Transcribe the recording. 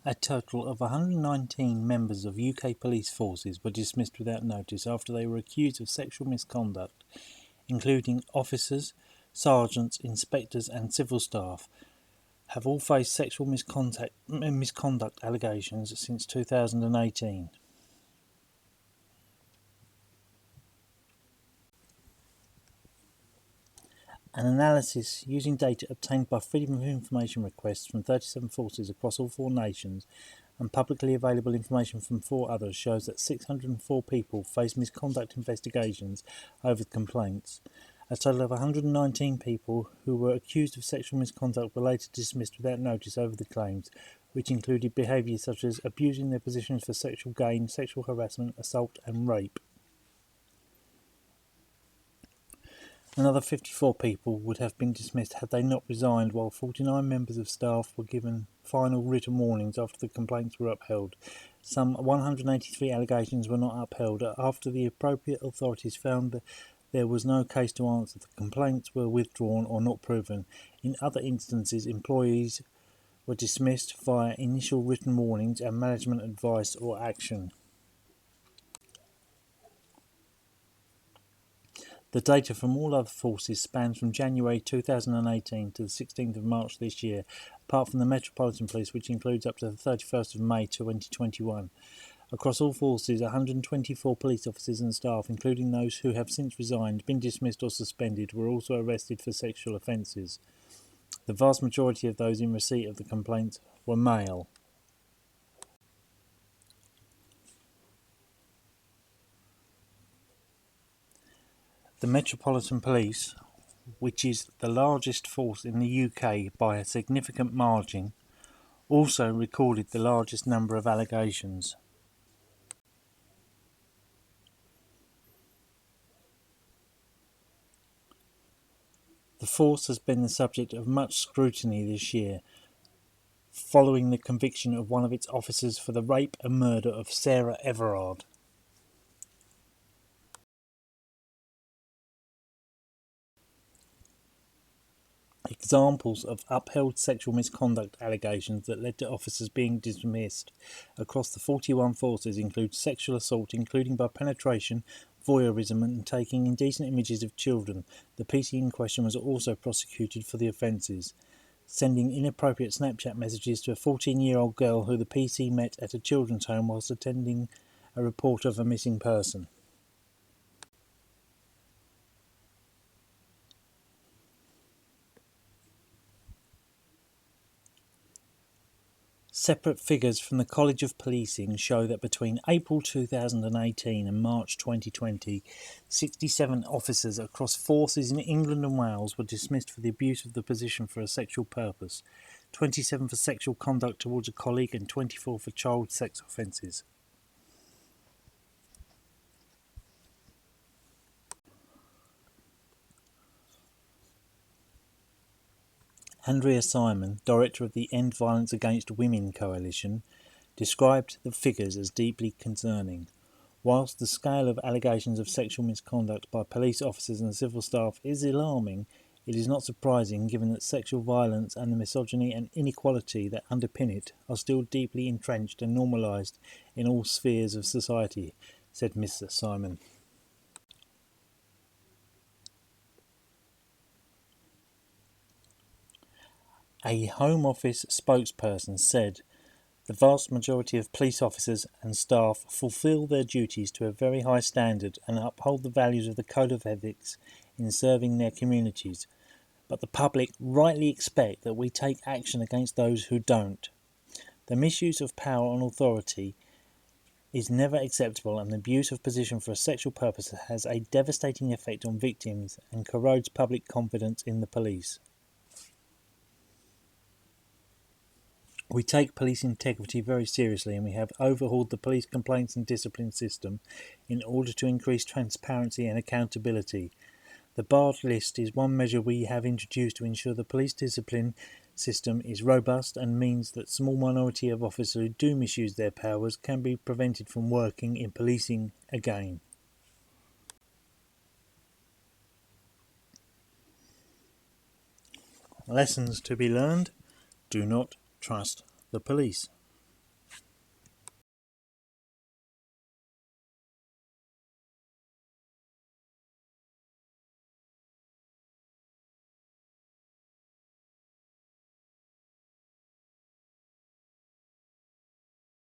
A total of 119 members of UK police forces were dismissed without notice after they were accused of sexual misconduct, including officers, sergeants, inspectors and civil staff, have all faced sexual misconduct allegations since 2018. An analysis using data obtained by Freedom of Information requests from 37 forces across all 4 nations and publicly available information from 4 others shows that 604 people faced misconduct investigations over complaints. A total of 119 people who were accused of sexual misconduct were later dismissed without notice over the claims, which included behaviour such as abusing their positions for sexual gain, sexual harassment, assault and rape. Another 54 people would have been dismissed had they not resigned, while 49 members of staff were given final written warnings after the complaints were upheld. Some 183 allegations were not upheld after the appropriate authorities found that there was no case to answer. The complaints were withdrawn or not proven. In other instances, employees were dismissed via initial written warnings and management advice or action. The data from all other forces spans from January 2018 to the 16th of March this year, apart from the Metropolitan Police, which includes up to the 31st of May 2021. Across all forces, 124 police officers and staff, including those who have since resigned, been dismissed or suspended, were also arrested for sexual offences. The vast majority of those in receipt of the complaints were male. The Metropolitan Police, which is the largest force in the UK by a significant margin, also recorded the largest number of allegations. The force has been the subject of much scrutiny this year, following the conviction of one of its officers for the rape and murder of Sarah Everard. Examples of upheld sexual misconduct allegations that led to officers being dismissed across the 41 forces include sexual assault, including by penetration, voyeurism and taking indecent images of children. The PC in question was also prosecuted for the offences. Sending inappropriate Snapchat messages to a 14-year-old girl who the PC met at a children's home whilst attending a report of a missing person. Separate figures from the College of Policing show that between April 2018 and March 2020, 67 officers across forces in England and Wales were dismissed for the abuse of the position for a sexual purpose, 27 for sexual conduct towards a colleague and 24 for child sex offences. Andrea Simon, director of the End Violence Against Women Coalition, described the figures as deeply concerning. Whilst the scale of allegations of sexual misconduct by police officers and civil staff is alarming, it is not surprising given that sexual violence and the misogyny and inequality that underpin it are still deeply entrenched and normalised in all spheres of society, said Mr. Simon. A Home Office spokesperson said, "The vast majority of police officers and staff fulfil their duties to a very high standard and uphold the values of the Code of Ethics in serving their communities, but the public rightly expect that we take action against those who don't. The misuse of power and authority is never acceptable, and the abuse of position for a sexual purpose has a devastating effect on victims and corrodes public confidence in the police. We take police integrity very seriously, and we have overhauled the police complaints and discipline system in order to increase transparency and accountability. The barred list is one measure we have introduced to ensure the police discipline system is robust and means that small minority of officers who do misuse their powers can be prevented from working in policing again." Lessons to be learned: do not trust the police.